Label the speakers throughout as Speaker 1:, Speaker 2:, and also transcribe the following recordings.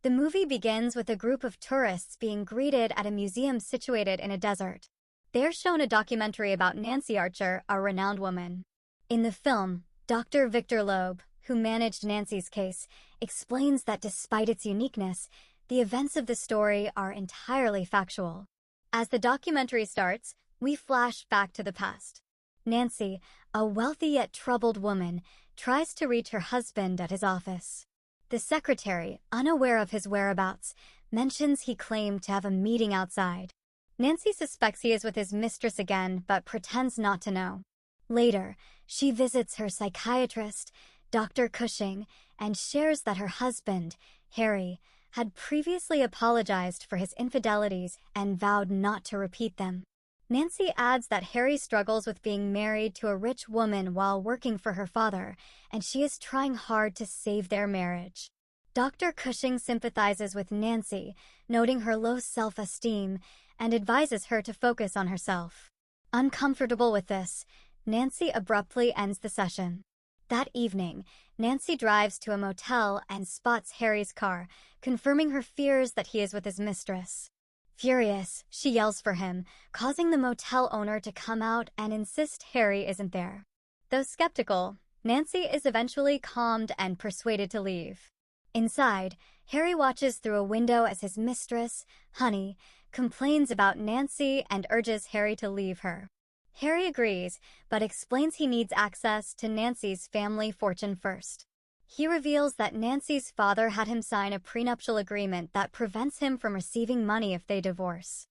Speaker 1: The movie begins with a group of tourists being greeted at a museum situated in a desert. They're shown a documentary about Nancy Archer, a renowned woman. In the film, Dr. Victor Loeb, who managed Nancy's case, explains that despite its uniqueness, the events of the story are entirely factual. As the documentary starts, we flash back to the past. Nancy, a wealthy yet troubled woman, tries to reach her husband at his office. The secretary, unaware of his whereabouts, mentions he claimed to have a meeting outside. Nancy suspects he is with his mistress again, but pretends not to know. Later, she visits her psychiatrist, Dr. Cushing, and shares that her husband, Harry, had previously apologized for his infidelities and vowed not to repeat them. Nancy adds that Harry struggles with being married to a rich woman while working for her father, and she is trying hard to save their marriage. Dr. Cushing sympathizes with Nancy, noting her low self-esteem, and advises her to focus on herself. Uncomfortable with this, Nancy abruptly ends the session. That evening, Nancy drives to a motel and spots Harry's car, confirming her fears that he is with his mistress. Furious, she yells for him, causing the motel owner to come out and insist Harry isn't there. Though skeptical, Nancy is eventually calmed and persuaded to leave. Inside, Harry watches through a window as his mistress, Honey, complains about Nancy and urges Harry to leave her. Harry agrees, but explains he needs access to Nancy's family fortune first. He reveals that Nancy's father had him sign a prenuptial agreement that prevents him from receiving money if they divorce.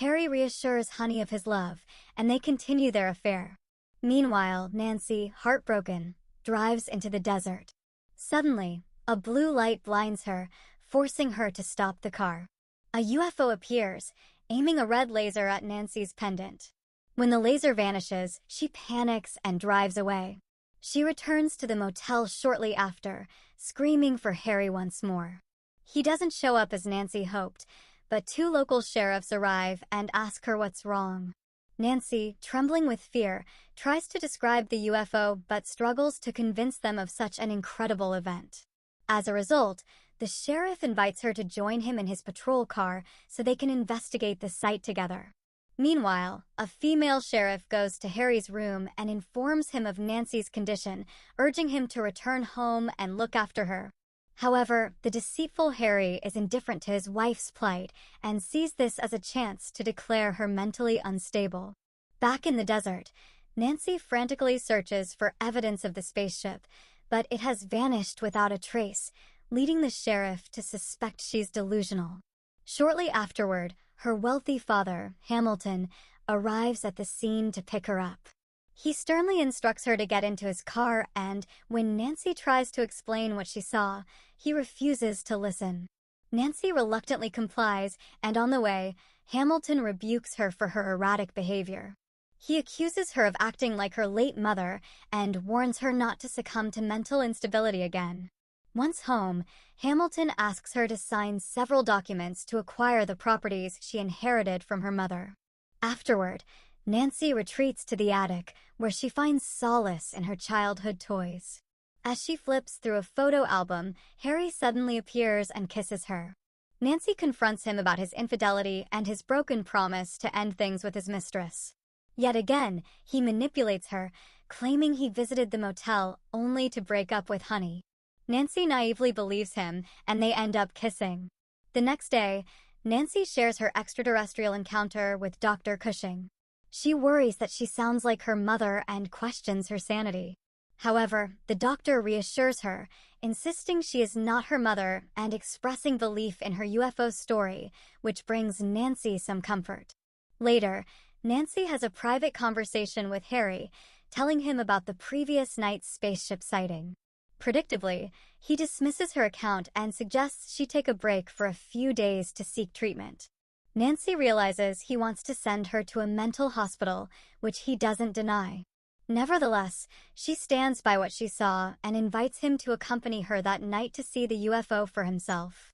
Speaker 1: Harry reassures Honey of his love, and they continue their affair. Meanwhile, Nancy, heartbroken, drives into the desert. Suddenly, a blue light blinds her, forcing her to stop the car. A UFO appears, aiming a red laser at Nancy's pendant. When the laser vanishes, she panics and drives away. She returns to the motel shortly after, screaming for Harry once more. He doesn't show up as Nancy hoped, but two local sheriffs arrive and ask her what's wrong. Nancy, trembling with fear, tries to describe the UFO but struggles to convince them of such an incredible event. As a result, the sheriff invites her to join him in his patrol car so they can investigate the site together. Meanwhile, a female sheriff goes to Harry's room and informs him of Nancy's condition, urging him to return home and look after her. However, the deceitful Harry is indifferent to his wife's plight and sees this as a chance to declare her mentally unstable. Back in the desert, Nancy frantically searches for evidence of the spaceship, but it has vanished without a trace, leading the sheriff to suspect she's delusional. Shortly afterward, her wealthy father, Hamilton, arrives at the scene to pick her up. He sternly instructs her to get into his car and, when Nancy tries to explain what she saw, he refuses to listen. Nancy reluctantly complies, and on the way, Hamilton rebukes her for her erratic behavior. He accuses her of acting like her late mother and warns her not to succumb to mental instability again. Once home, Hamilton asks her to sign several documents to acquire the properties she inherited from her mother. Afterward, Nancy retreats to the attic, where she finds solace in her childhood toys. As she flips through a photo album, Harry suddenly appears and kisses her. Nancy confronts him about his infidelity and his broken promise to end things with his mistress. Yet again, he manipulates her, claiming he visited the motel only to break up with Honey. Nancy naively believes him, and they end up kissing. The next day, Nancy shares her extraterrestrial encounter with Dr. Cushing. She worries that she sounds like her mother and questions her sanity. However, the doctor reassures her, insisting she is not her mother and expressing belief in her UFO story, which brings Nancy some comfort. Later, Nancy has a private conversation with Harry, telling him about the previous night's spaceship sighting. Predictably, he dismisses her account and suggests she take a break for a few days to seek treatment. Nancy realizes he wants to send her to a mental hospital, which he doesn't deny. Nevertheless, she stands by what she saw and invites him to accompany her that night to see the UFO for himself.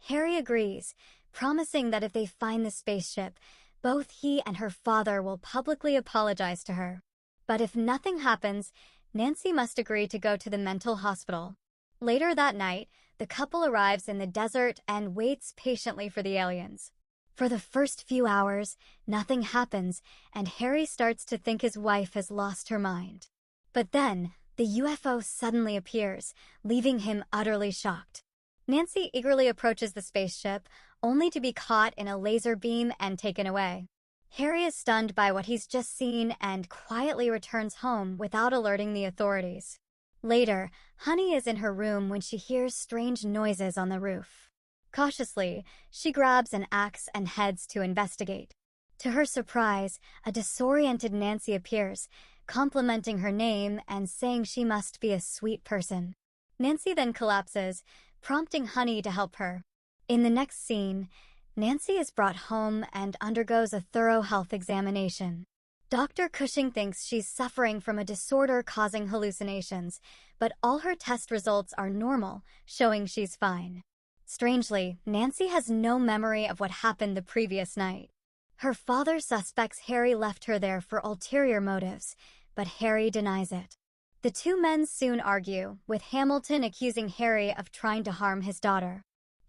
Speaker 1: Harry agrees, promising that if they find the spaceship, both he and her father will publicly apologize to her. But if nothing happens, Nancy must agree to go to the mental hospital. Later that night, the couple arrives in the desert and waits patiently for the aliens. For the first few hours, nothing happens, and Harry starts to think his wife has lost her mind. But then, the UFO suddenly appears, leaving him utterly shocked. Nancy eagerly approaches the spaceship, only to be caught in a laser beam and taken away. Harry is stunned by what he's just seen and quietly returns home without alerting the authorities. Later, Honey is in her room when she hears strange noises on the roof. Cautiously, she grabs an axe and heads to investigate. To her surprise, a disoriented Nancy appears, complimenting her name and saying she must be a sweet person. Nancy then collapses, prompting Honey to help her. In the next scene, Nancy is brought home and undergoes a thorough health examination. Dr. Cushing thinks she's suffering from a disorder causing hallucinations, but all her test results are normal, showing she's fine. Strangely, Nancy has no memory of what happened the previous night. Her father suspects Harry left her there for ulterior motives, but Harry denies it. The two men soon argue, with Hamilton accusing Harry of trying to harm his daughter.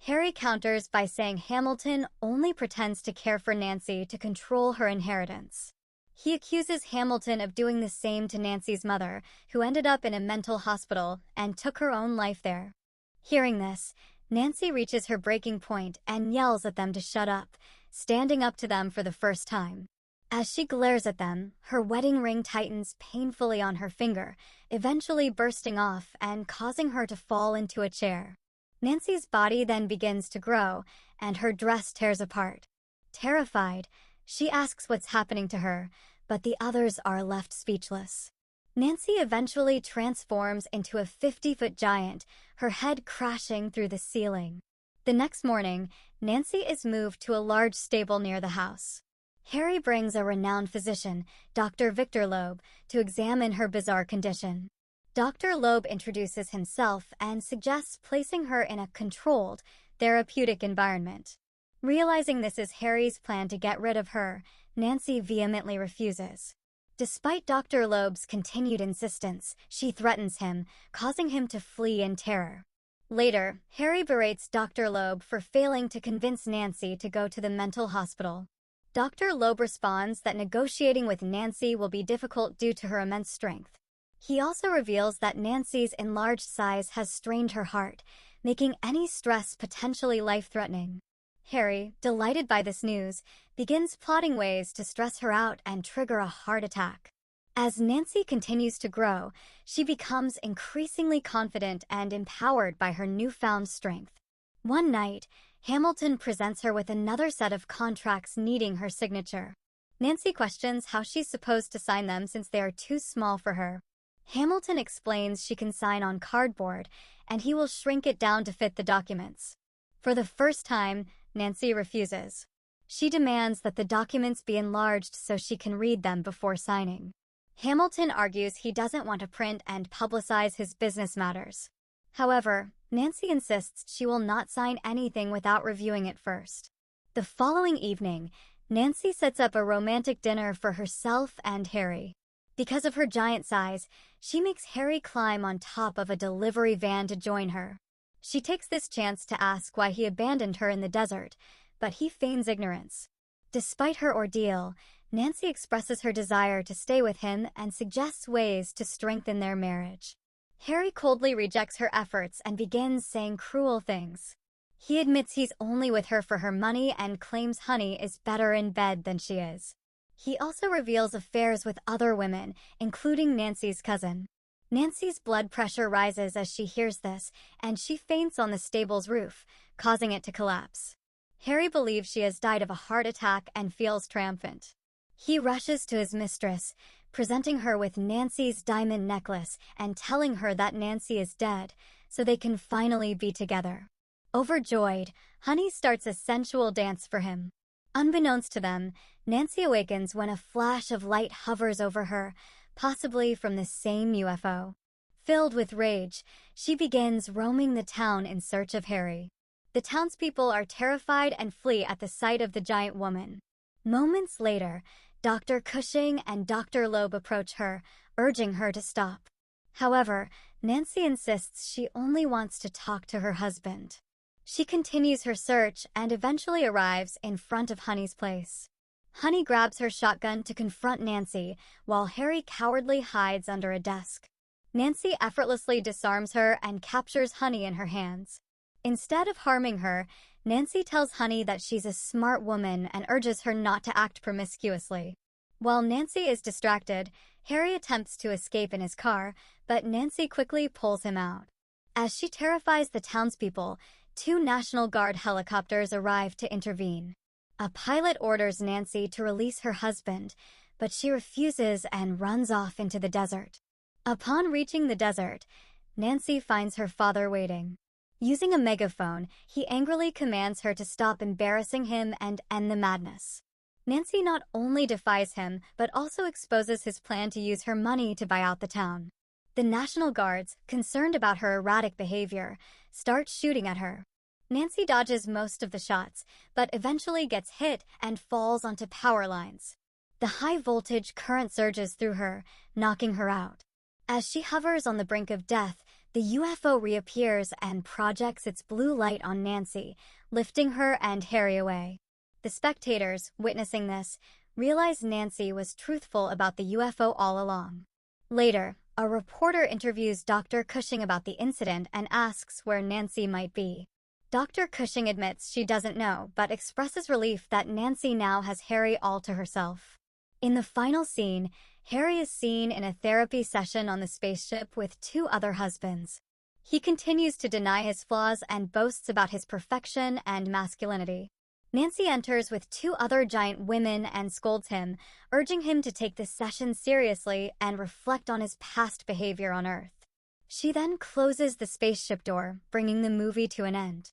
Speaker 1: Harry counters by saying Hamilton only pretends to care for Nancy to control her inheritance. He accuses Hamilton of doing the same to Nancy's mother, who ended up in a mental hospital and took her own life there. Hearing this, Nancy reaches her breaking point and yells at them to shut up, standing up to them for the first time. As she glares at them, her wedding ring tightens painfully on her finger, eventually bursting off and causing her to fall into a chair. Nancy's body then begins to grow, and her dress tears apart. Terrified, she asks what's happening to her, but the others are left speechless. Nancy eventually transforms into a 50-foot giant, her head crashing through the ceiling. The next morning, Nancy is moved to a large stable near the house. Harry brings a renowned physician, Dr. Victor Loeb, to examine her bizarre condition. Dr. Loeb introduces himself and suggests placing her in a controlled, therapeutic environment. Realizing this is Harry's plan to get rid of her, Nancy vehemently refuses. Despite Dr. Loeb's continued insistence, she threatens him, causing him to flee in terror. Later, Harry berates Dr. Loeb for failing to convince Nancy to go to the mental hospital. Dr. Loeb responds that negotiating with Nancy will be difficult due to her immense strength. He also reveals that Nancy's enlarged size has strained her heart, making any stress potentially life-threatening. Harry, delighted by this news, begins plotting ways to stress her out and trigger a heart attack. As Nancy continues to grow, she becomes increasingly confident and empowered by her newfound strength. One night, Hamilton presents her with another set of contracts needing her signature. Nancy questions how she's supposed to sign them since they are too small for her. Hamilton explains she can sign on cardboard, and he will shrink it down to fit the documents. For the first time, Nancy refuses. She demands that the documents be enlarged so she can read them before signing. Hamilton argues he doesn't want to print and publicize his business matters. However, Nancy insists she will not sign anything without reviewing it first. The following evening, Nancy sets up a romantic dinner for herself and Harry. Because of her giant size, she makes Harry climb on top of a delivery van to join her. She takes this chance to ask why he abandoned her in the desert, but he feigns ignorance. Despite her ordeal, Nancy expresses her desire to stay with him and suggests ways to strengthen their marriage. Harry coldly rejects her efforts and begins saying cruel things. He admits he's only with her for her money and claims Honey is better in bed than she is. He also reveals affairs with other women, including Nancy's cousin. Nancy's blood pressure rises as she hears this, and she faints on the stable's roof, causing it to collapse. Harry believes she has died of a heart attack and feels triumphant. He rushes to his mistress, presenting her with Nancy's diamond necklace and telling her that Nancy is dead, so they can finally be together. Overjoyed, Honey starts a sensual dance for him. Unbeknownst to them, Nancy awakens when a flash of light hovers over her, possibly from the same UFO. Filled with rage, she begins roaming the town in search of Harry. The townspeople are terrified and flee at the sight of the giant woman. Moments later, Dr. Cushing and Dr. Loeb approach her, urging her to stop. However, Nancy insists she only wants to talk to her husband. She continues her search and eventually arrives in front of Honey's place. Honey grabs her shotgun to confront Nancy, while Harry cowardly hides under a desk. Nancy effortlessly disarms her and captures Honey in her hands. Instead of harming her, Nancy tells Honey that she's a smart woman and urges her not to act promiscuously. While Nancy is distracted, Harry attempts to escape in his car, but Nancy quickly pulls him out. As she terrifies the townspeople, 2 National Guard helicopters arrive to intervene. A pilot orders Nancy to release her husband, but she refuses and runs off into the desert. Upon reaching the desert, Nancy finds her father waiting. Using a megaphone, he angrily commands her to stop embarrassing him and end the madness. Nancy not only defies him, but also exposes his plan to use her money to buy out the town. The National Guards, concerned about her erratic behavior, start shooting at her. Nancy dodges most of the shots, but eventually gets hit and falls onto power lines. The high-voltage current surges through her, knocking her out. As she hovers on the brink of death, the UFO reappears and projects its blue light on Nancy, lifting her and Harry away. The spectators, witnessing this, realize Nancy was truthful about the UFO all along. Later, a reporter interviews Dr. Cushing about the incident and asks where Nancy might be. Dr. Cushing admits she doesn't know, but expresses relief that Nancy now has Harry all to herself. In the final scene, Harry is seen in a therapy session on the spaceship with 2 other husbands. He continues to deny his flaws and boasts about his perfection and masculinity. Nancy enters with 2 other giant women and scolds him, urging him to take this session seriously and reflect on his past behavior on Earth. She then closes the spaceship door, bringing the movie to an end.